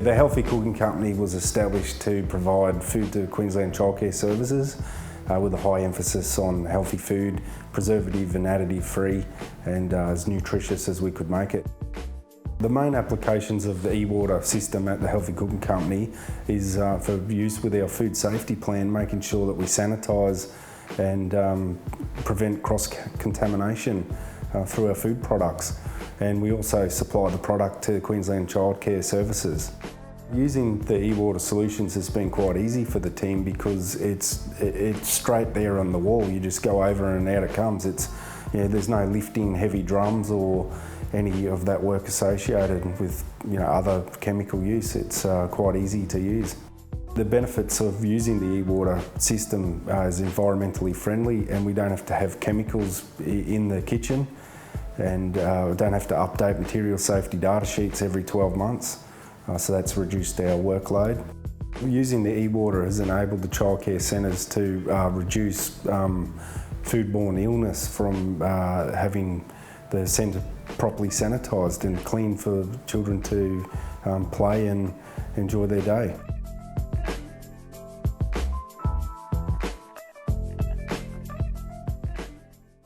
The Healthy Cooking Company was established to provide food to Queensland childcare services with a high emphasis on healthy food, preservative and additive free, and as nutritious as we could make it. The main applications of the eWater system at the Healthy Cooking Company is for use with our food safety plan, making sure that we sanitise and prevent cross-contamination through our food products. And we also supply the product to Queensland childcare services. Using the eWater solutions has been quite easy for the team because it's straight there on the wall. You just go over and out it comes. There's no lifting heavy drums or any of that work associated with other chemical use. It's quite easy to use. The benefits of using the eWater system is environmentally friendly, and we don't have to have chemicals in the kitchen, and we don't have to update material safety data sheets every 12 months. So that's reduced our workload. Using the eWater has enabled the childcare centres to reduce foodborne illness from having the centre properly sanitised and clean for children to play and enjoy their day.